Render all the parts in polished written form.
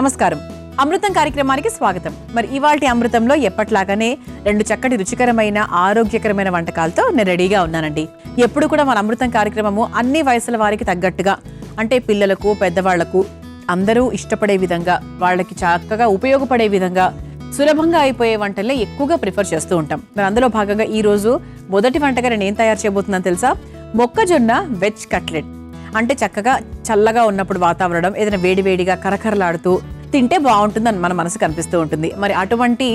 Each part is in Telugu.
నమస్కారం. అమృతం కార్యక్రమానికి స్వాగతం. మరి ఇవాల్టి అమృతంలో ఎప్పట్లాగానే 2 చక్కటి రుచికరమైన ఆరోగ్యకరమైన వంటకాలతో నేను రెడీగా ఉన్నానండి. ఎప్పుడు కూడా మన అమృతం కార్యక్రమము అన్ని వయసుల వారికి తగ్గట్టుగా, అంటే పిల్లలకు, పెద్దవాళ్లకు అందరూ ఇష్టపడే విధంగా, వాళ్ళకి చక్కగా ఉపయోగపడే విధంగా, సులభంగా అయిపోయే వంటల్ని ఎక్కువగా ప్రిఫర్ చేస్తూ ఉంటాం. మరి అందులో భాగంగా ఈ రోజు మొదటి వంటగా నేను ఏం తయారు చేయబోతున్నాను తెలుసా? మొక్కజొన్న వెజ్ కట్లెట్. అంటే చక్కగా చల్లగా ఉన్నప్పుడు వాతావరణం ఏదైనా వేడివేడిగా కరకరలాడుతూ తింటే బాగుంటుందని మన మనసుకు అనిపిస్తూ ఉంటుంది. మరి అటువంటి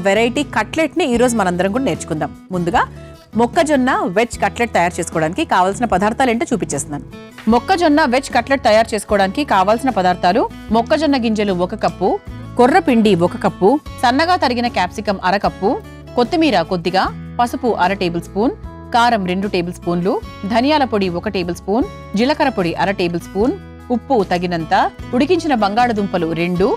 వెరైటీ కట్లెట్ని ఈరోజు మనందరం కూడా నేర్చుకుందాం. ముందుగా మొక్కజొన్న వెజ్ కట్లెట్ తయారు చేసుకోవడానికి కావాల్సిన పదార్థాలు ఏంటో చూపించేస్తున్నాను. మొక్కజొన్న వెజ్ కట్లెట్ తయారు చేసుకోవడానికి కావాల్సిన పదార్థాలు: మొక్కజొన్న గింజలు 1 కప్పు, కొర్రపిండి 1 కప్పు, సన్నగా తరిగిన క్యాప్సికం 1/2 కప్పు, కొత్తిమీర కొద్దిగా, పసుపు 1/2 టేబుల్ స్పూన్, కారం 2 టేబుల్ స్పూన్లు, ధనియాల పొడి 1 టేబుల్ స్పూన్, జీలకర్ర పొడి 1/2 టేబుల్ స్పూన్, ఉప్పు తగినంత, ఉడికించిన బంగాళదుంపలు 2,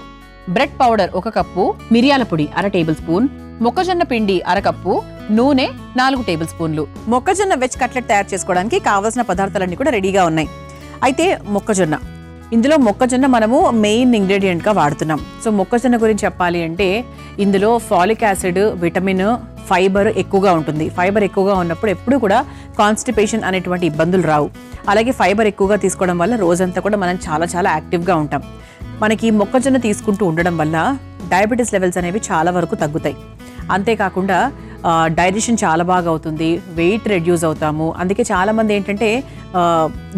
బ్రెడ్ పౌడర్ 1 కప్పు, మిరియాల పొడి 1/2 టేబుల్ స్పూన్, మొక్కజొన్న పిండి 1/2 కప్పు, నూనె 4 టేబుల్ స్పూన్లు. మొక్కజొన్న వెజ్ కట్లెట్ తయారు చేసుకోవడానికి కావాల్సిన పదార్థాలన్నీ కూడా రెడీగా ఉన్నాయి. అయితే మొక్కజొన్న, ఇందులో మొక్కజొన్న మనము మెయిన్ ఇంగ్రీడియంట్ గా వాడుతున్నాం. సో మొక్కజొన్న గురించి చెప్పాలి అంటే ఇందులో ఫాలిక్ యాసిడ్, విటమిన్, ఫైబర్ ఎక్కువగా ఉంటుంది. ఫైబర్ ఎక్కువగా ఉన్నప్పుడు ఎప్పుడు కూడా కాన్స్టిపేషన్ అనేటువంటి ఇబ్బందులు రావు. అలాగే ఫైబర్ ఎక్కువగా తీసుకోవడం వల్ల రోజంతా కూడా మనం చాలా యాక్టివ్గా ఉంటాం. మనకి మొక్కజొన్న తీసుకుంటూ ఉండడం వల్ల డయాబెటీస్ లెవెల్స్ అనేవి చాలా వరకు తగ్గుతాయి. అంతేకాకుండా డైజెషన్ చాలా బాగా అవుతుంది, వెయిట్ రెడ్యూస్ అవుతాము. అందుకే చాలా మంది ఏంటంటే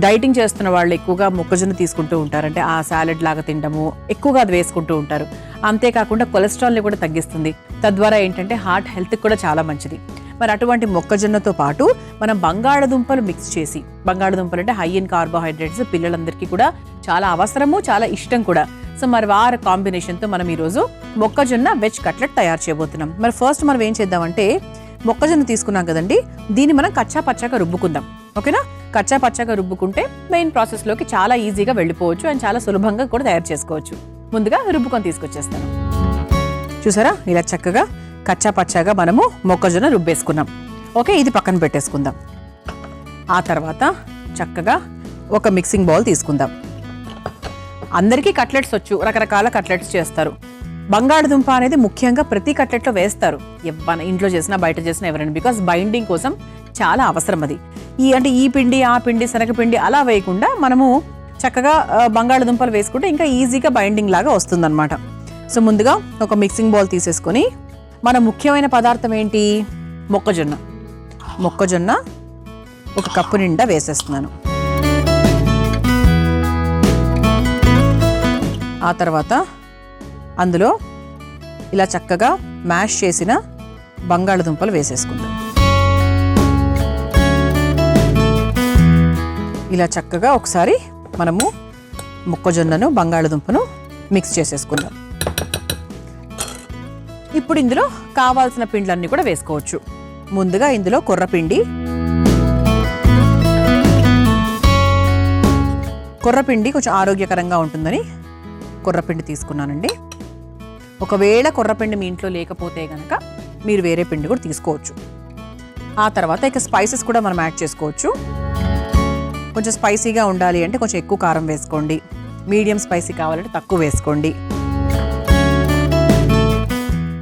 డైటింగ్ చేస్తున్న వాళ్ళు ఎక్కువగా మొక్కజొన్న తీసుకుంటూ ఉంటారు. అంటే ఆ సాలెడ్ లాగా తినడము, ఎక్కువగా అది వేసుకుంటూ ఉంటారు. అంతేకాకుండా కొలెస్ట్రాల్ని కూడా తగ్గిస్తుంది. తద్వారా ఏంటంటే హార్ట్ హెల్త్కి కూడా చాలా మంచిది. మరి అటువంటి మొక్కజొన్నతో పాటు మనం బంగాళదుంపలు మిక్స్ చేసి, బంగాళదుంపలు అంటే హై ఇన్ కార్బోహైడ్రేట్స్, పిల్లలందరికీ కూడా చాలా అవసరము, చాలా ఇష్టం కూడా. సో మరి వారి కాంబినేషన్తో మనం ఈరోజు మొక్కజొన్న వెజ్ కట్లెట్ తయారు చేయబోతున్నాం. మరి ఫస్ట్ మనం ఏం చేద్దామంటే, మొక్కజొన్న తీసుకున్నాం కదండి, దీన్ని మనం కచ్చా పచ్చాగా రుబ్బుకుందాం. ఓకేనా? కచ్చా పచ్చాగా రుబ్బుకుంటే మెయిన్ ప్రాసెస్లోకి చాలా ఈజీగా వెళ్ళిపోవచ్చు అండ్ చాలా సులభంగా కూడా తయారు చేసుకోవచ్చు. ముందుగా రుబ్బుకొని తీసుకొచ్చేస్తాను. చూసారా, ఇలా చక్కగా కచ్చా పచ్చాగా మనము మొక్కజొన్న రుబ్బేసుకున్నాం. ఓకే, ఇది పక్కన పెట్టేసుకుందాం. ఆ తర్వాత చక్కగా ఒక మిక్సింగ్ బౌల్ తీసుకుందాం. అందరికీ కట్లెట్స్ వచ్చు, రకరకాల కట్లెట్స్ చేస్తారు. బంగాళదుంప అనేది ముఖ్యంగా ప్రతి కట్లెట్లో వేస్తారు, ఇంట్లో చేసినా బయట చేసినా ఎవరైనా, బికాస్ బైండింగ్ కోసం చాలా అవసరం అది. అంటే ఈ పిండి ఆ పిండి శనగపిండి అలా వేయకుండా మనము చక్కగా బంగాళదుంపలు వేసుకుంటే ఇంకా ఈజీగా బైండింగ్ లాగా వస్తుందన్నమాట. సో ముందుగా ఒక మిక్సింగ్ బౌల్ తీసేసుకొని మన ముఖ్యమైన పదార్థం ఏంటి? మొక్కజొన్న 1 కప్పు నిండా వేసేస్తున్నాను. ఆ తర్వాత అందులో ఇలా చక్కగా మ్యాష్ చేసిన బంగాళదుంపలు వేసేసుకుందాం. ఇలా చక్కగా ఒకసారి మనము మొక్కజొన్నను బంగాళదుంపను మిక్స్ చేసేసుకుందాం. ఇప్పుడు ఇందులో కావాల్సిన పిండ్లన్నీ కూడా వేసుకోవచ్చు. ముందుగా ఇందులో కొర్రపిండి కొంచెం ఆరోగ్యకరంగా ఉంటుందని కొర్రపిండి తీసుకున్నానండి. ఒకవేళ కొర్రపిండి మీ ఇంట్లో లేకపోతే కనుక మీరు వేరే పిండి కూడా తీసుకోవచ్చు. ఆ తర్వాత ఇక స్పైసెస్ కూడా మనం యాడ్ చేసుకోవచ్చు. కొంచెం స్పైసీగా ఉండాలి అంటే కొంచెం ఎక్కువ కారం వేసుకోండి, మీడియం స్పైసీ కావాలంటే తక్కువ వేసుకోండి.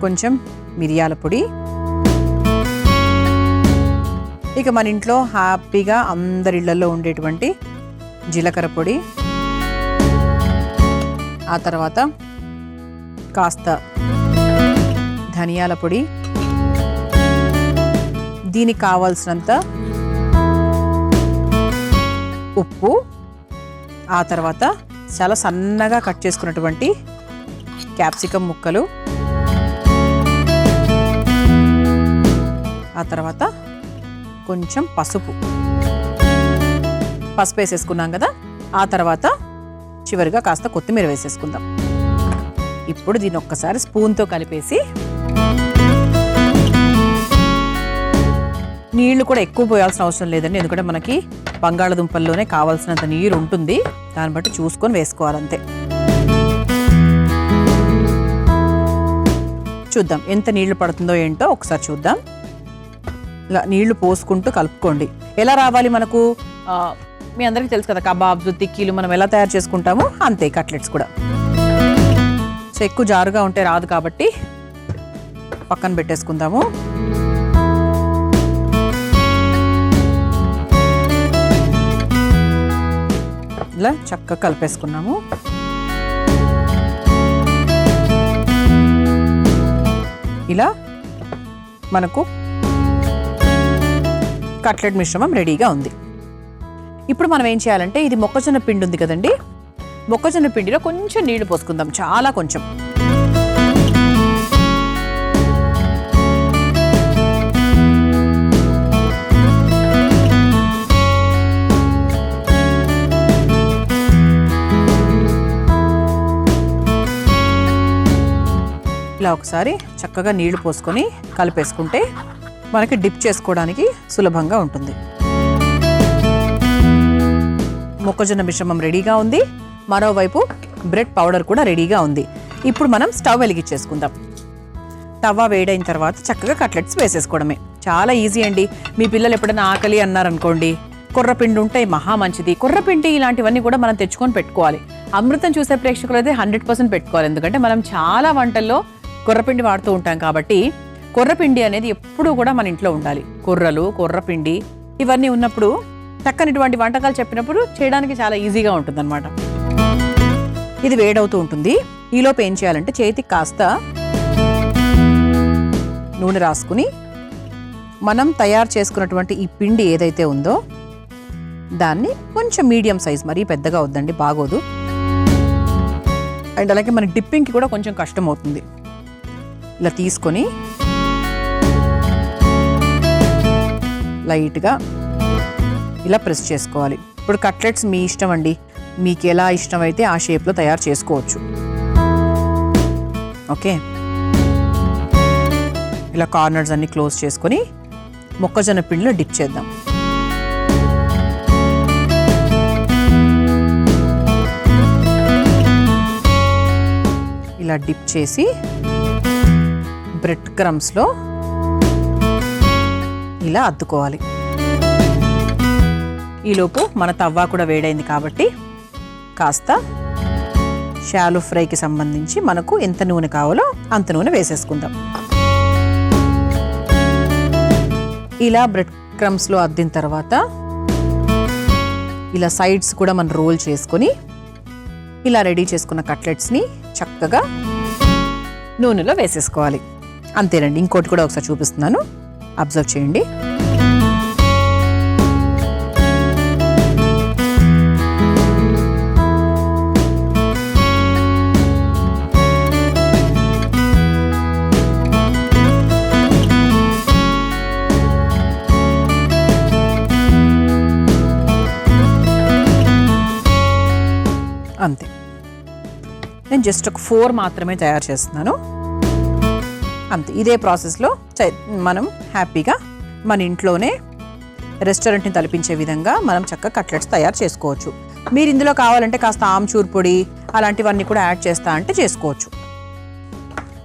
కొంచెం మిరియాల పొడి, ఇక మన ఇంట్లో హ్యాపీగా అందరి ఇళ్లలో ఉండేటువంటి జీలకర్ర పొడి, ఆ తర్వాత కాస్త ధనియాల పొడి, దీనికి కావాల్సినంత ఉప్పు, ఆ తర్వాత చాలా సన్నగా కట్ చేసుకున్నటువంటి క్యాప్సికం ముక్కలు, ఆ తర్వాత కొంచెం పసుపు వేసేసుకున్నాం కదా. ఆ తర్వాత చివరిగా కాస్త కొత్తిమీర వేసేసుకుందాం. ఇప్పుడు దీన్ని ఒక్కసారి స్పూన్తో కలిపేసి, నీళ్లు కూడా ఎక్కువ పోయాల్సిన అవసరం లేదండి, ఎందుకంటే మనకి బంగాళదుంపల్లోనే కావాల్సినంత నీరు ఉంటుంది, దాన్ని బట్టి చూసుకొని వేసుకోవాలంతే. చూద్దాం ఎంత నీళ్లు పడుతుందో ఏంటో ఒకసారి చూద్దాం. ఇలా నీళ్లు పోసుకుంటూ కలుపుకోండి. ఎలా రావాలి మనకు? మీ అందరికీ తెలుసు కదా, కబాబ్స్, తిక్కీలు మనం ఎలా తయారు చేసుకుంటామో అంతే కట్లెట్స్ కూడా. సో ఎక్కువ జారుగా ఉంటే రాదు కాబట్టి పక్కన పెట్టేసుకుందాము. ఇలా చక్కగా కలిపేసుకున్నాము. ఇలా మనకు కట్లెట్ మిశ్రమం రెడీగా ఉంది. ఇప్పుడు మనం ఏం చేయాలంటే ఇది మొక్కజొన్న పిండి ఉంది కదండి, మొక్కజొన్న పిండిలో కొంచెం నీళ్లు పోసుకుందాం, చాలా కొంచెం. ఇలా ఒకసారి చక్కగా నీళ్లు పోసుకొని కలిపేసుకుంటే మనకి డిప్ చేసుకోవడానికి సులభంగా ఉంటుంది. మొక్కజొన్న మిశ్రమం రెడీగా ఉంది. మరోవైపు బ్రెడ్ పౌడర్ కూడా రెడీగా ఉంది. ఇప్పుడు మనం స్టవ్ వెలిగించేసుకుందాం. తవ్వ వేడైన తర్వాత చక్కగా కట్లెట్స్ వేసేసుకోవడమే. చాలా ఈజీ అండి. మీ పిల్లలు ఎప్పుడైనా ఆకలి అన్నారనుకోండి, కొర్రపిండి ఉంటే మహా మంచిది. కొర్రపిండి ఇలాంటివన్నీ కూడా మనం తెచ్చుకొని పెట్టుకోవాలి. అమృతం చూసే ప్రేక్షకులు అయితే 100% పెట్టుకోవాలి. ఎందుకంటే మనం చాలా వంటల్లో కొర్రపిండి వాడుతూ ఉంటాం కాబట్టి కొర్రపిండి అనేది ఎప్పుడూ కూడా మన ఇంట్లో ఉండాలి. కొర్రలు, కొర్రపిండి ఇవన్నీ ఉన్నప్పుడు చక్కనిటువంటి వంటకాలు చెప్పినప్పుడు చేయడానికి చాలా ఈజీగా ఉంటుందన్నమాట. ఇది వేడవుతూ ఉంటుంది. ఈలోపు ఏం చేయాలంటే చేతికి కాస్త నూనె రాసుకుని మనం తయారు చేసుకున్నటువంటి ఈ పిండి ఏదైతే ఉందో దాన్ని కొంచెం మీడియం సైజ్, మరీ పెద్దగా వద్దండి, బాగోదు. అండ్ అలాగే మన డిప్పింగ్కి కూడా కొంచెం కష్టం అవుతుంది. ఇలా తీసుకొని లైట్గా ఇలా ప్రెస్ చేసుకోవాలి. ఇప్పుడు కట్లెట్స్ మీ ఇష్టం అండి, మీకు ఎలా ఇష్టమైతే ఆ షేప్లో తయారు చేసుకోవచ్చు. ఓకే, ఇలా కార్నర్స్ అన్ని క్లోజ్ చేసుకొని మొక్కజొన్న పిండిలో డిప్ చేద్దాం. ఇలా డిప్ చేసి బ్రెడ్ క్రమ్స్లో ఇలా అద్దుకోవాలి. ఈలోపు మన తవ్వ కూడా వేడైంది కాబట్టి కాస్త షాలో ఫ్రైకి సంబంధించి మనకు ఎంత నూనె కావాలో అంత నూనె వేసేసుకుందాం. ఇలా బ్రెడ్ క్రమ్స్లో అద్దిన తర్వాత ఇలా సైడ్స్ కూడా మనం రోల్ చేసుకొని ఇలా రెడీ చేసుకున్న కట్లెట్స్ని చక్కగా నూనెలో వేసేసుకోవాలి. అంతేనండి. ఇంకోటి కూడా ఒకసారి చూపిస్తున్నాను, అబ్జర్వ్ చేయండి. అంతే. నేను జస్ట్ ఒక 4 మాత్రమే తయారు చేస్తున్నాను. అంతే. ఇదే ప్రాసెస్లో మనం హ్యాపీగా మన ఇంట్లోనే రెస్టారెంట్ని తలపించే విధంగా మనం చక్కగా కట్లెట్స్ తయారు చేసుకోవచ్చు. మీరు ఇందులో కావాలంటే కాస్త ఆమ్చూర్ పొడి అలాంటివన్నీ కూడా యాడ్ చేస్తా అంటే చేసుకోవచ్చు.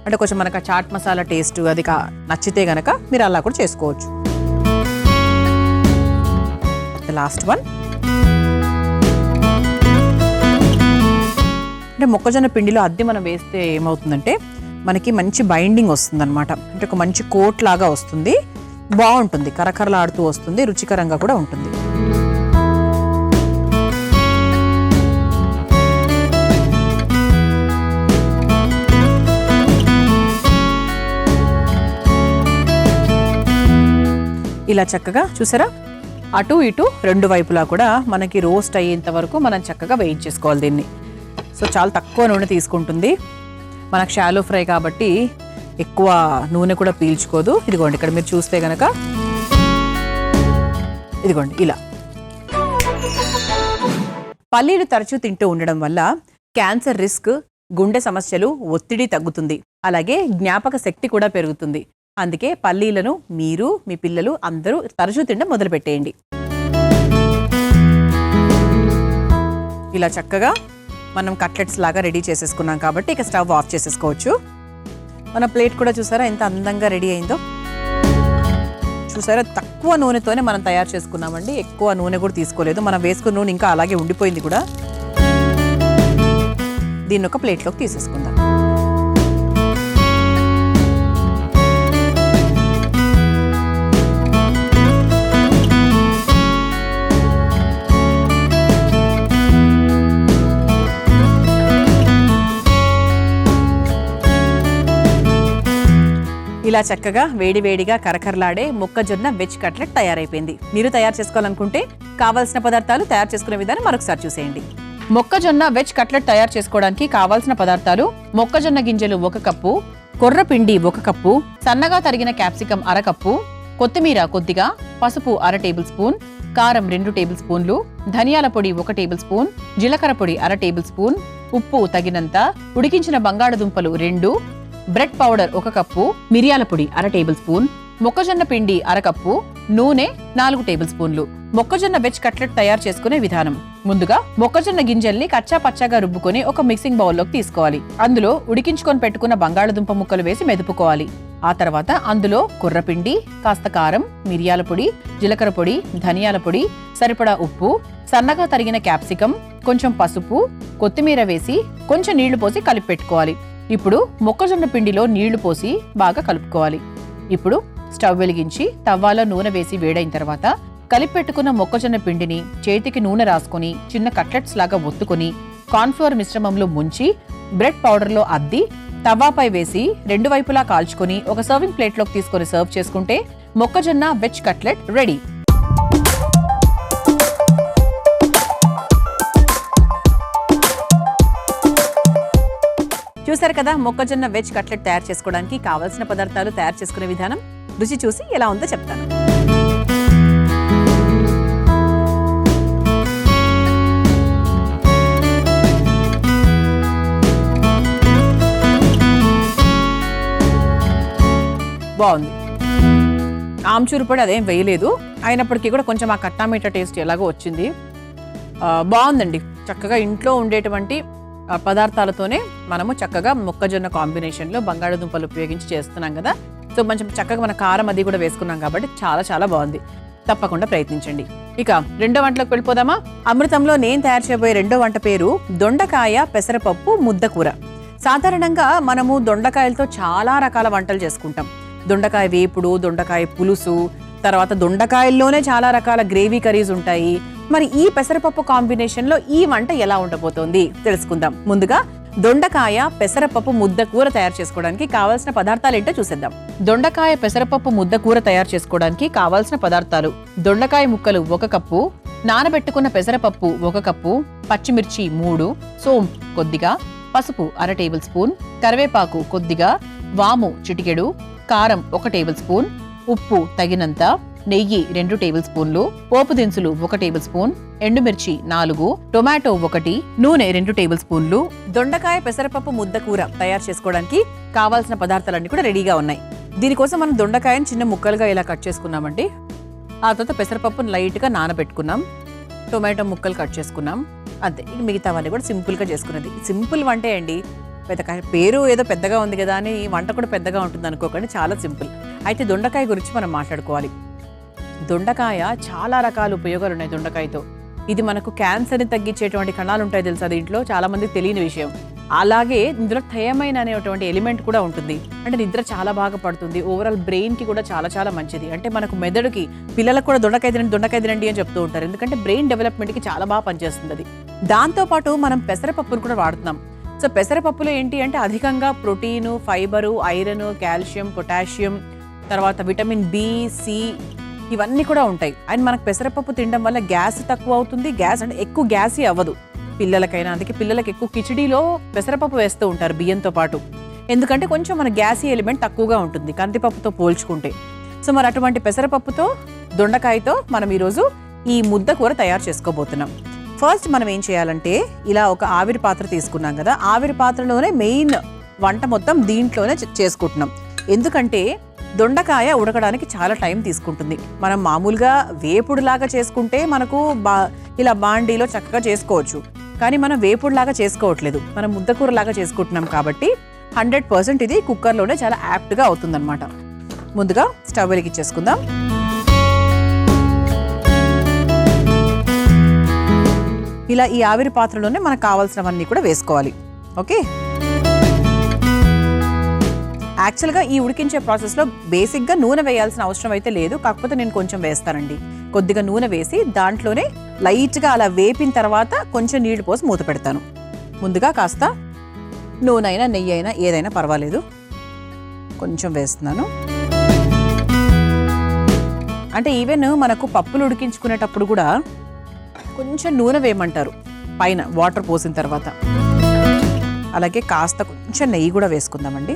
అంటే కొంచెం మనకు చాట్ మసాలా టేస్ట్ అది నచ్చితే గనక మీరు అలా కూడా చేసుకోవచ్చు. Last one. అంటే మొక్కజొన్న పిండిలో అద్దె మనం వేస్తే ఏమవుతుందంటే మనకి మంచి బైండింగ్ వస్తుందన్నమాట. అంటే ఒక మంచి కోట్ లాగా వస్తుంది, బాగుంటుంది, కరకరలాడుతూ వస్తుంది, రుచికరంగా కూడా ఉంటుంది. ఇలా చక్కగా చూసారా, అటు ఇటు రెండు వైపులా కూడా మనకి రోస్ట్ అయ్యేంత వరకు మనం చక్కగా వేయించేసుకోవాలి దీన్ని. సో చాలా తక్కువ నూనె తీసుకుంటుంది. మనకు షాలో ఫ్రై కాబట్టి ఎక్కువ నూనె కూడా పీల్చుకోదు. ఇదిగోండి, ఇక్కడ మీరు చూస్తే కనుక ఇదిగోండి ఇలా. పల్లీలు తరచూ తింటూ ఉండడం వల్ల క్యాన్సర్ రిస్క్, గుండె సమస్యలు, ఒత్తిడి తగ్గుతుంది. అలాగే జ్ఞాపక శక్తి కూడా పెరుగుతుంది. అందుకే పల్లీలను మీరు, మీ పిల్లలు అందరూ తరచూ తినడం మొదలుపెట్టేయండి. ఇలా చక్కగా మనం కట్లెట్స్ లాగా రెడీ చేసేసుకున్నాం కాబట్టి ఇక స్టవ్ ఆఫ్ చేసేసుకోవచ్చు. మన ప్లేట్ కూడా చూసారా ఎంత అందంగా రెడీ అయిందో. చూసారా, తక్కువ నూనెతోనే మనం తయారు చేసుకున్నామండి. ఎక్కువ నూనె కూడా తీసుకోలేదు. మనం వేసుకున్న నూనె ఇంకా అలాగే ఉండిపోయింది కూడా. దీన్ని ఒక ప్లేట్లోకి తీసేసుకుందాం. ఇలా చక్కగా వేడివేడిగా కరకరలాడే మొక్కజొన్న వెజ్ కట్లెట్ తయారైపోయింది. మీరు తయారు చేసుకోవాలనుకుంటే కావాల్సిన పదార్థాలు తయారు చేసుకునే విధానం మరొకసారి చూసేయండి. మొక్కజొన్న వెజ్ కట్లెట్ తయారు చేసుకోవడానికి కావాల్సిన పదార్థాలు: మొక్కజొన్న గింజలు 1 కప్పు, కొర్రపిండి 1 కప్పు, సన్నగా తరిగిన క్యాప్సికం 1/2 కప్పు, కొత్తిమీర కొద్దిగా, పసుపు 1/2 టేబుల్ స్పూన్, కారం 2 టేబుల్ స్పూన్లు, ధనియాల పొడి 1 టేబుల్ స్పూన్, జీలకర్ర పొడి 1/2 టేబుల్ స్పూన్, ఉప్పు తగినంత, ఉడికించిన బంగాళదుంపలు 2, బ్రెడ్ పౌడర్ 1 కప్పు, మిరియాల పొడి 1/2 టేబుల్ స్పూన్, మొక్కజొన్న పిండి 1/2 కప్పు, నూనె 4 టేబుల్ స్పూన్లు. మొక్కజొన్న వెజ్ కట్లెట్ తయారు చేసుకునే విధానం: ముందుగా మొక్కజొన్న గింజల్ని కచ్చా పచ్చాగా రుబ్బుకొని ఒక మిక్సింగ్ బౌల్లోకి తీసుకోవాలి. అందులో ఉడికించుకొని పెట్టుకున్న బంగాళదుంప ముక్కలు వేసి మెదుపుకోవాలి. ఆ తర్వాత అందులో కుర్రపిండి, కాస్త కారం, మిరియాల పొడి, జీలకర్ర పొడి, ధనియాల పొడి, సరిపడా ఉప్పు, సన్నగా తరిగిన క్యాప్సికం, కొంచెం పసుపు, కొత్తిమీర వేసి కొంచెం నీళ్లు పోసి కలిపి పెట్టుకోవాలి. ఇప్పుడు మొక్కజొన్న పిండిలో నీళ్లు పోసి బాగా కలుపుకోవాలి. ఇప్పుడు స్టవ్ వెలిగించి తవ్వాలో నూనె వేసి వేడైన తర్వాత కలిపి పెట్టుకున్న మొక్కజొన్న పిండిని చేతికి నూనె రాసుకొని చిన్న కట్లెట్స్ లాగా ఒత్తుకొని కార్న్ఫ్లోర్ మిశ్రమంలో ముంచి బ్రెడ్ పౌడర్లో అద్ది తవ్వాపై వేసి 2 వైపులా కాల్చుకొని ఒక సర్వింగ్ ప్లేట్లోకి తీసుకొని సర్వ్ చేసుకుంటే మొక్కజొన్న వెజ్ కట్లెట్ రెడీ. చూసారు కదా మొక్కజొన్న వెజ్ కట్లెట్ తయారు చేసుకోవడానికి కావాల్సిన పదార్థాలు, తయారు చేసుకునే విధానం. రుచి చూసి ఎలా ఉందో చెప్తాను. బాగుంది. ఆమ్చూరు పొడి అదేం వేయలేదు, అయినప్పటికీ కూడా కొంచెం ఆ కట్టామీట టేస్ట్ ఎలాగో వచ్చింది. బాగుందండి. చక్కగా ఇంట్లో ఉండేటువంటి పదార్థాలతోనే మనము చక్కగా మొక్కజొన్న కాంబినేషన్లో బంగాళదుంపలు ఉపయోగించి చేస్తున్నాం కదా. సో కొంచెం చక్కగా మన కారం అది కూడా వేసుకున్నాం కాబట్టి చాలా చాలా బాగుంది. తప్పకుండా ప్రయత్నించండి. ఇక రెండో వంటలోకి వెళ్ళిపోదామా? అమృతంలో నేను తయారు చేయబోయే రెండో వంట పేరు దొండకాయ పెసరపప్పు ముద్దకూర. సాధారణంగా మనము దొండకాయలతో చాలా రకాల వంటలు చేసుకుంటాం. దొండకాయ వేపుడు, దొండకాయ పులుసు, తర్వాత దొండకాయల్లోనే చాలా రకాల గ్రేవీ కర్రీస్ ఉంటాయి. మరి ఈ పెసరపప్పు కాంబినేషన్ లో ఈ వంట ఎలా ఉండబోతోంది తెలుసుకుందాం. ముందుగా దొండకాయ పెసరపప్పు ముద్దకూర తయారు చేసుకోవడానికి కావాల్సిన పదార్థాలు ఏంటో చూసేద్దాం. దొండకాయ పెసరపప్పు ముద్దకూర తయారు చేసుకోవడానికి కావాల్సిన పదార్థాలు: దొండకాయ ముక్కలు 1 కప్పు, నానబెట్టుకున్న పెసరపప్పు 1 కప్పు, పచ్చిమిర్చి 3, సోంపు కొద్దిగా, పసుపు 1/2 టేబుల్ స్పూన్, కరివేపాకు కొద్దిగా, వాము చిటికెడు, కారం 1 టేబుల్ స్పూన్, ఉప్పు తగినంత, నెయ్యి 2 టేబుల్ స్పూన్లు, పోపు దినుసులు 1 టేబుల్ స్పూన్, ఎండుమిర్చి 4, టొమాటో 1, నూనె 2 టేబుల్ స్పూన్లు. దొండకాయ పెసరపప్పు ముద్దకూర తయారు చేసుకోవడానికి కావాల్సిన పదార్థాలన్నీ కూడా రెడీగా ఉన్నాయి. దీనికోసం మనం దొండకాయని చిన్న ముక్కలుగా ఇలా కట్ చేసుకున్నామండి. ఆ తర్వాత పెసరపప్పును లైట్గా నానబెట్టుకున్నాం, టొమాటో ముక్కలు కట్ చేసుకున్నాం. అంతే. ఇక మిగతావన్నీ కూడా సింపుల్గా చేసుకున్నది. సింపుల్ వంటే అండి. పెద్దకాయ పేరు ఏదో పెద్దగా ఉంది కదా అని వంట కూడా పెద్దగా ఉంటుంది అనుకోకండి, చాలా సింపుల్. అయితే దొండకాయ గురించి మనం మాట్లాడుకోవాలి. దొండకాయ చాలా రకాల ఉపయోగాలు ఉన్నాయి దొండకాయతో. ఇది మనకు క్యాన్సర్ని తగ్గించేటువంటి కణాలు ఉంటాయి తెలుసా దీంట్లో, చాలా మందికి తెలియని విషయం. అలాగే ఇందులో థయమైన్ అనేటువంటి ఎలిమెంట్ కూడా ఉంటుంది. అంటే నిద్ర చాలా బాగా పడుతుంది. ఓవరాల్ బ్రెయిన్ కి కూడా చాలా చాలా మంచిది. అంటే మనకు మెదడుకి, పిల్లలకు కూడా దొండకాయ తినండి అని చెప్తూ ఉంటారు. ఎందుకంటే బ్రెయిన్ డెవలప్మెంట్ కి చాలా బాగా పనిచేస్తుంది అది. దాంతో పాటు మనం పెసరపప్పును కూడా వాడుతున్నాం. సో పెసరపప్పులో ఏంటి అంటే అధికంగా protein, fibre, iron, calcium, potassium, తర్వాత విటమిన్ బి, సి ఇవన్నీ కూడా ఉంటాయి. అండ్ మనకు పెసరపప్పు తినడం వల్ల గ్యాస్ తక్కువ అవుతుంది. గ్యాస్ అంటే ఎక్కువ గ్యాసీ అవ్వదు పిల్లలకైనా. అందుకే పిల్లలకి ఎక్కువ కిచిడీలో పెసరపప్పు వేస్తూ ఉంటారు బియ్యంతో పాటు. ఎందుకంటే కొంచెం మన గ్యాసీ ఎలిమెంట్ తక్కువగా ఉంటుంది కందిపప్పుతో పోల్చుకుంటే. సో మరి అటువంటి పెసరపప్పుతో దొండకాయతో మనం ఈరోజు ఈ ముద్ద కూర తయారు చేసుకోబోతున్నాం. ఫస్ట్ మనం ఏం చేయాలంటే ఇలా ఒక ఆవిరి పాత్ర తీసుకున్నాం కదా, ఆవిరి పాత్రలోనే మెయిన్ వంట మొత్తం దీంట్లోనే చేసుకుంటున్నాం. ఎందుకంటే దొండకాయ ఉడకడానికి చాలా టైం తీసుకుంటుంది. మనం మామూలుగా వేపుడులాగా చేసుకుంటే మనకు ఇలా బాండీలో చక్కగా చేసుకోవచ్చు. కానీ మనం వేపుడులాగా చేసుకోవట్లేదు, మనం ముద్దకూరలాగా చేసుకుంటున్నాం కాబట్టి 100% ఇది కుక్కర్లోనే చాలా యాప్ట్గా అవుతుందన్నమాట. ముందుగా స్టవ్ వెలిగించేసుకుందాం. ఇలా ఈ ఆవిరి పాత్రలోనే మనకు కావాల్సినవన్నీ కూడా వేసుకోవాలి. ఓకే. యాక్చువల్గా ఈ ఉడికించే ప్రాసెస్లో బేసిక్గా నూనె వేయాల్సిన అవసరం అయితే లేదు, కాకపోతే నేను కొంచెం వేస్తానండి. కొద్దిగా నూనె వేసి దాంట్లోనే లైట్గా అలా వేపిన తర్వాత కొంచెం నీళ్లు పోసి మూత పెడతాను. ముందుగా కాస్త నూనె అయినా నెయ్యి అయినా ఏదైనా పర్వాలేదు కొంచెం వేస్తున్నాను. అంటే ఈవెన్ మనకు పప్పులు ఉడికించుకునేటప్పుడు కూడా కొంచెం నూనె వేయమంటారు పైన వాటర్ పోసిన తర్వాత. అలాగే కాస్త కొంచెం నెయ్యి కూడా వేసుకుందామండి.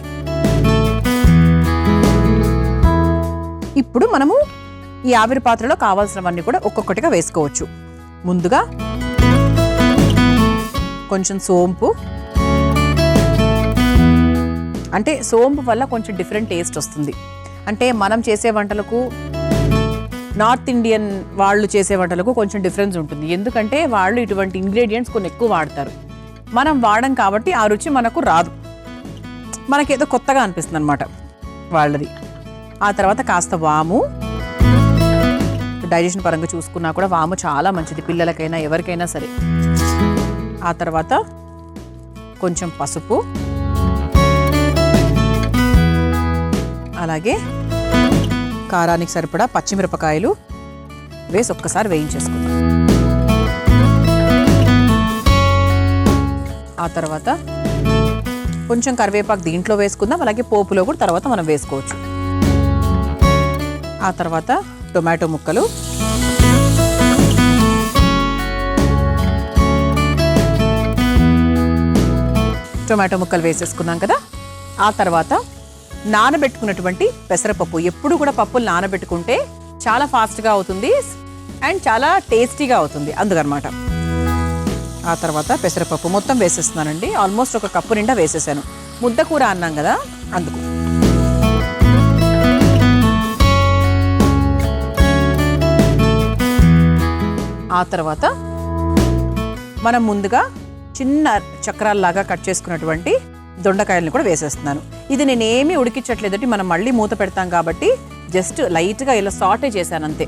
ఇప్పుడు మనము ఈ ఆవిరి పాత్రలో కావాల్సినవన్నీ కూడా ఒక్కొక్కటిగా వేసుకోవచ్చు. ముందుగా కొంచెం సోంపు, అంటే సోంపు వల్ల కొంచెం డిఫరెంట్ టేస్ట్ వస్తుంది. అంటే మనం చేసే వంటలకు నార్త్ ఇండియన్ వాళ్ళు చేసే వంటలకు కొంచెం డిఫరెన్స్ ఉంటుంది. ఎందుకంటే వాళ్ళు ఇటువంటి ఇంగ్రీడియంట్స్ కొన్ని ఎక్కువ వాడతారు, మనం వాడడం కాబట్టి ఆ రుచి మనకు రాదు, మనకేదో కొత్తగా అనిపిస్తుంది అనమాట వాళ్ళది. ఆ తర్వాత కాస్త వాము, డైజెషన్ పరంగా చూసుకున్నా కూడా వాము చాలా మంచిది పిల్లలకైనా ఎవరికైనా సరే. ఆ తర్వాత కొంచెం పసుపు, అలాగే కారానికి సరిపడా పచ్చిమిరపకాయలు వేసి ఒక్కసారి వేయించేసుకుందాం. ఆ తర్వాత కొంచెం కరివేపాకు దీంట్లో వేసుకుందాం, అలాగే పోపులో కూడా తర్వాత మనం వేసుకోవచ్చు. ఆ తర్వాత టొమాటో ముక్కలు, టొమాటో ముక్కలు వేసేసుకున్నాం కదా. ఆ తర్వాత నానబెట్టుకున్నటువంటి పెసరపప్పు, ఎప్పుడు కూడా పప్పులు నానబెట్టుకుంటే చాలా ఫాస్ట్గా అవుతుంది అండ్ చాలా టేస్టీగా అవుతుంది అందుకనమాట. ఆ తర్వాత పెసరపప్పు మొత్తం వేసేస్తున్నానండి. ఆల్మోస్ట్ ఒక కప్పు నిండా వేసేసాను, ముద్ద కూర అన్నాం కదా అందుకు. ఆ తర్వాత మనం ముందుగా చిన్న చక్రాల్లాగా కట్ చేసుకున్నటువంటి దొండకాయలను కూడా వేసేస్తున్నాను. ఇది నేనేమీ ఉడికించట్లేదండి, మనం మళ్ళీ మూత పెడతాం కాబట్టి జస్ట్ లైట్గా ఇలా సాటే చేశాను అంతే.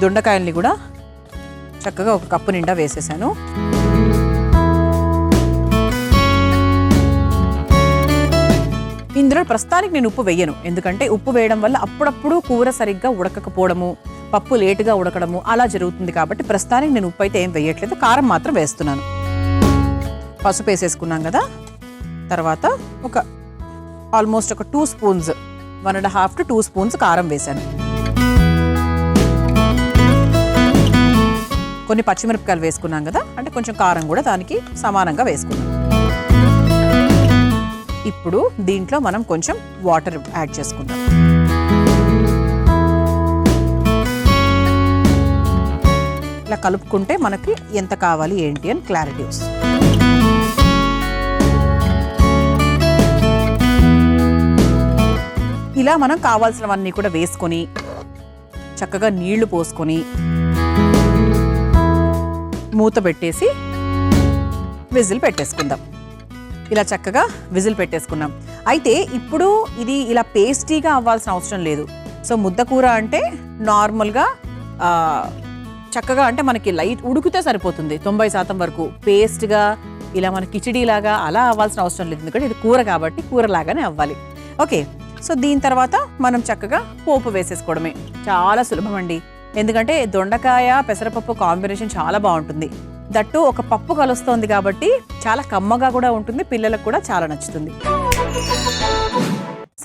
దొండకాయల్ని కూడా చక్కగా ఒక కప్పు నిండా వేసేసాను. ఇందులో ప్రస్తుతానికి నేను ఉప్పు వేయను, ఎందుకంటే ఉప్పు వేయడం వల్ల అప్పుడప్పుడు కూర సరిగ్గా ఉడకకపోవడము, పప్పు లేటుగా ఉడకడము అలా జరుగుతుంది కాబట్టి ప్రస్తుతానికి నేను ఉప్పు అయితే ఏం వేయట్లేదు, కారం మాత్రం వేస్తున్నాను. పసుపు వేసేసుకున్నాం కదా. తర్వాత ఒక ఆల్మోస్ట్ ఒక 2 స్పూన్స్, 1.5 to 2 స్పూన్స్ కారం వేశాను. కొన్ని పచ్చిమిరపకాయలు వేసుకున్నాం కదా, అంటే కొంచెం కారం కూడా దానికి సమానంగా వేసుకున్నాం. ఇప్పుడు దీంట్లో మనం కొంచెం వాటర్ యాడ్ చేసుకుందాం. ఇలా కలుపుకుంటే మనకి ఎంత కావాలి ఏంటి అని క్లారిటీ వస్తుంది. ఇలా మనం కావాల్సినవన్నీ కూడా వేసుకొని చక్కగా నీళ్లు పోసుకొని మూత పెట్టేసి విజిల్ పెట్టేసుకుందాం. ఇలా చక్కగా విజిల్ పెట్టేసుకున్నాం. అయితే ఇప్పుడు ఇది ఇలా పేస్టీగా అవ్వాల్సిన అవసరం లేదు. సో ముద్ద కూర అంటే నార్మల్గా చక్కగా అంటే మనకి లైట్ ఉడికితే సరిపోతుంది 90% వరకు. పేస్ట్గా ఇలా మన కిచిడీలాగా అలా అవ్వాల్సిన అవసరం లేదు, ఎందుకంటే ఇది కూర కాబట్టి కూరలాగానే అవ్వాలి. ఓకే, సో దీని తర్వాత మనం చక్కగా పోపు వేసేసుకోవడమే. చాలా సులభం అండి, ఎందుకంటే దొండకాయ పెసరపప్పు కాంబినేషన్ చాలా బాగుంటుంది. దట్టు ఒక పప్పు కలుస్తోంది కాబట్టి చాలా కమ్మగా కూడా ఉంటుంది, పిల్లలకు కూడా చాలా నచ్చుతుంది.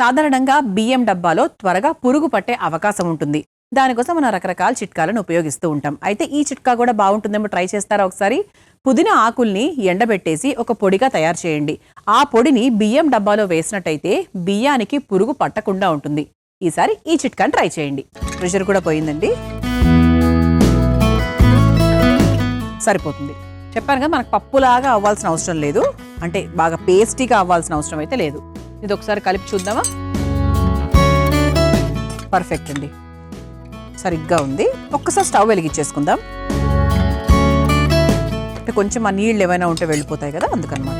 సాధారణంగా బియ్యం డబ్బాలో త్వరగా పురుగు పట్టే అవకాశం ఉంటుంది. దానికోసం మనం రకరకాల చిట్కాలను ఉపయోగిస్తూ ఉంటాం. అయితే ఈ చిట్కా కూడా బాగుంటుందేమో, ట్రై చేస్తారా ఒకసారి? పుదీనా ఆకుల్ని ఎండబెట్టేసి ఒక పొడిగా తయారు చేయండి. ఆ పొడిని బియ్యం డబ్బాలో వేసినట్టయితే బియ్యానికి పురుగు పట్టకుండా ఉంటుంది. ఈసారి ఈ చిట్కాని ట్రై చేయండి. ప్రెషర్ కూడా పోయిందండి, సరిపోతుంది. చెప్పాను కదా, మనకు పప్పులాగా అవ్వాల్సిన అవసరం లేదు, అంటే బాగా పేస్టీగా అవ్వాల్సిన అవసరం అయితే లేదు. ఇది ఒకసారి కలిపి చూద్దామా? పర్ఫెక్ట్ అండి, సరిగ్గా ఉంది. ఒక్కసారి స్టవ్ వెలిగించేసుకుందాం. అంటే కొంచెం ఆ నీళ్ళు ఏమైనా ఉంటే వెళ్ళిపోతాయి కదా, అందుకనమాట.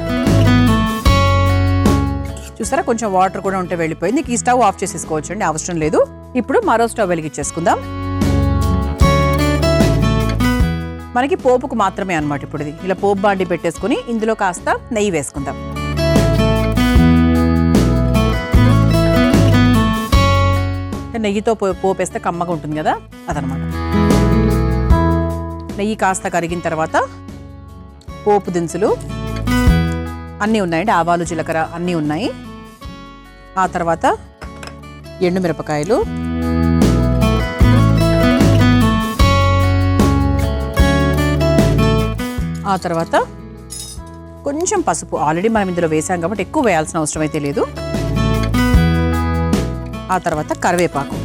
చూసారా, కొంచెం వాటర్ కూడా ఉంటే వెళ్ళిపోయింది. ఈ స్టవ్ ఆఫ్ చేసేసుకోవచ్చు అండి, అవసరం లేదు. ఇప్పుడు మరో స్టవ్ వెలిగించేసుకుందాం. మనకి పోపుకు మాత్రమే అనమాట ఇప్పుడు ఇది. ఇలా పోపు బాండి పెట్టేసుకుని ఇందులో కాస్త నెయ్యి వేసుకుందాం. నెయ్యితో పోపేస్తే కమ్మగా ఉంటుంది కదా, అదనమాట. నెయ్యి కాస్త కరిగిన తర్వాత పోపు దినుసులు అన్నీ ఉన్నాయండి, ఆవాలు జీలకర్ర అన్నీ ఉన్నాయి. ఆ తర్వాత ఎండుమిరపకాయలు, ఆ తర్వాత కొంచెం పసుపు. ఆల్రెడీ మనం ఇందులో వేసాం కాబట్టి ఎక్కువ వేయాల్సిన అవసరం అయితే లేదు. ఆ తర్వాత కరివేపాకు.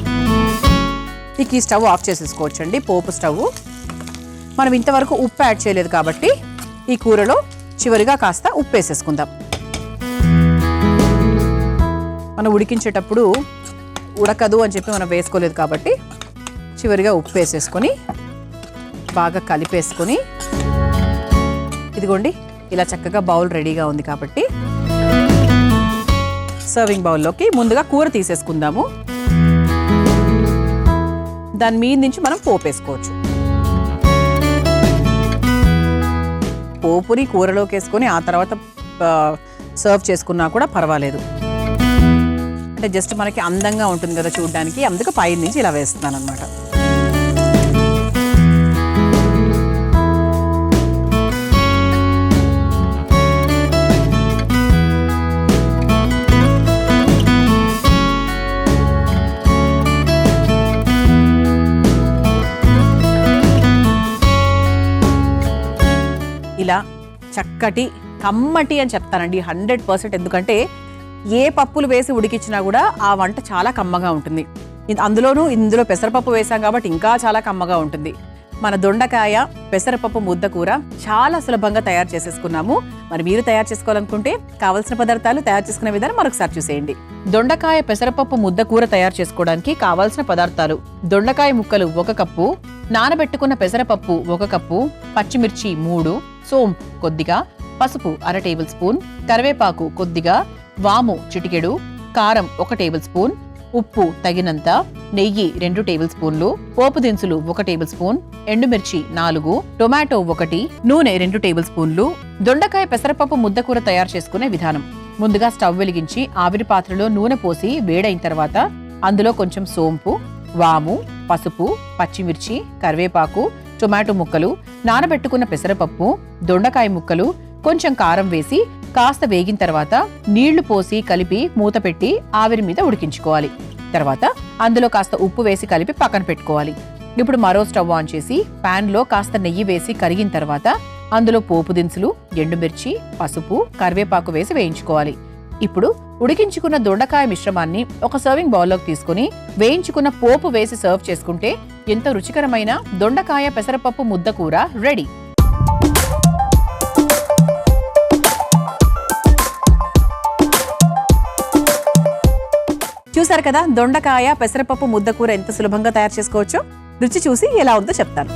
ఇక ఈ స్టవ్ ఆఫ్ చేసేసుకోవచ్చండి. పోపు స్టవ్. మనం ఇంతవరకు ఉప్పు యాడ్ చేయలేదు కాబట్టి ఈ కూరలో చివరిగా కాస్త ఉప్పు వేసేసుకుందాం. మనం ఉడికించేటప్పుడు ఉడకదు అని చెప్పి మనం వేసుకోలేదు కాబట్టి చివరిగా ఉప్పు వేసేసుకొని బాగా కలిపేసుకొని, ఇదిగోండి ఇలా చక్కగా బౌల్ రెడీగా ఉంది కాబట్టి సర్వింగ్ బౌల్లోకి ముందుగా కూర తీసేసుకుందాము. దాని మీద నుంచి మనం పోపు వేసుకోవచ్చు. పోపుని కూరలోకి వేసుకొని ఆ తర్వాత సర్వ్ చేసుకున్నా కూడా పర్వాలేదు. అంటే జస్ట్ మనకి అందంగా ఉంటుంది కదా చూడడానికి, అందుకు పై నుంచి ఇలా వేస్తున్నాను అనమాట. ఇలా చక్కటి కమ్మటి అని చెప్తానండి 100%. ఎందుకంటే ఏ పప్పులు వేసి ఉడికించినా కూడా ఆ వంట చాలా కమ్మగా ఉంటుంది. ఇందులో పెసరపప్పు వేసాం కాబట్టి ఇంకా చాలా కమ్మగా ఉంటుంది. మన దొండకాయ పెసరపప్పు ముద్ద కూర చాలా సులభంగా తయారు చేసేసుకున్నాము. మరి మీరు తయారు చేసుకోవాలనుకుంటే కావలసిన పదార్థాలు, తయారు చేసుకునే విధానం మరొకసారి చూసేయండి. దొండకాయ పెసరపప్పు ముద్ద కూర తయారు చేసుకోవడానికి కావాల్సిన పదార్థాలు: దొండకాయ ముక్కలు 1 కప్పు, నానబెట్టుకున్న పెసరపప్పు 1 కప్పు, పచ్చిమిర్చి 3, సోంపు కొద్దిగా, పసుపు 1/2 టేబుల్ స్పూన్, కరివేపాకు కొద్దిగా, వాము చిటికెడు, కారం 1 టేబుల్ స్పూన్, ఉప్పు తగినంత, నెయ్యి 2 టేబుల్ స్పూన్లు, పోపు దినుసులు 1 టేబుల్ స్పూన్, ఎండుమిర్చి 4, టొమాటో 1, నూనె 2 టేబుల్ స్పూన్లు. దొండకాయ పెసరపప్పు ముద్ద కూర తయారు చేసుకునే విధానం: ముందుగా స్టవ్ వెలిగించి ఆవిరి పాత్రలో నూనె పోసి వేడైన తర్వాత అందులో కొంచెం సోంపు, వాము, పసుపు, పచ్చిమిర్చి, కరివేపాకు, టొమాటో ముక్కలు, నానబెట్టుకున్న పెసరపప్పు, దొండకాయ ముక్కలు, కొంచెం కారం వేసి కాస్త వేగిన తర్వాత నీళ్లు పోసి కలిపి మూత పెట్టి ఆవిరి మీద ఉడికించుకోవాలి. తర్వాత అందులో కాస్త ఉప్పు వేసి కలిపి పక్కన పెట్టుకోవాలి. ఇప్పుడు మరో స్టవ్ ఆన్ చేసి పాన్ లో కాస్త నెయ్యి వేసి కరిగిన తర్వాత అందులో పోపు దినుసులు, ఎండుమిర్చి, పసుపు, కరివేపాకు వేసి వేయించుకోవాలి. ఇప్పుడు ఉడికించుకున్న దొండకాయ మిశ్రమాన్ని ఒక సర్వింగ్ బౌల్లోకి తీసుకుని వేయించుకున్న పోపు వేసి సర్వ్ చేసుకుంటే ఎంతో రుచికరమైన దొండకాయ పెసరపప్పు ముద్ద కూర రెడీ. చూసారు కదా దొండకాయ పెసరపప్పు ముద్ద కూర ఎంత సులభంగా తయారు చేసుకోవచ్చో. రుచి చూసి ఎలా ఉందో చెప్తాను.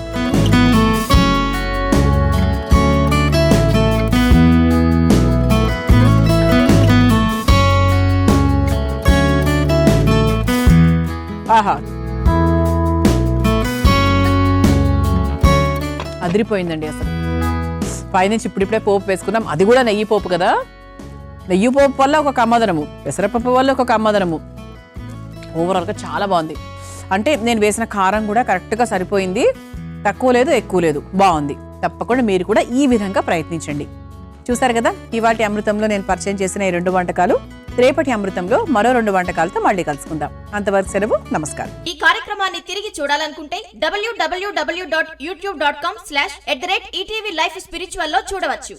ఆహా, అదిరిపోయిందండి. అసలు పైనుంచి ఇప్పుడిప్పుడే పోపు వేసుకున్నాం, అది కూడా నెయ్యి పోపు కదా. నెయ్యి పోపు వల్ల ఒక కమ్మదనము, పెసరపప్పు వల్ల ఒక కమ్మదనము. ఓవరాల్గా చాలా బాగుంది. అంటే నేను వేసిన కారం కూడా కరెక్ట్గా సరిపోయింది, తక్కువ లేదు ఎక్కువ లేదు, బాగుంది. తప్పకుండా మీరు కూడా ఈ విధంగా ప్రయత్నించండి. చూసారు కదా ఇవాటి అమృతంలో నేను పరిచయం చేసిన ఈ 2 వంటకాలు. రేపటి అమృతంలో మరో 2 వంటకాలతో మళ్ళీ కలుసుకుందాం. అంతవరకు సెలవు, నమస్కారం. ఈ కార్యక్రమాన్ని తిరిగి చూడాలనుకుంటే www.youtube.com/ETV Life Spiritual లో చూడవచ్చు.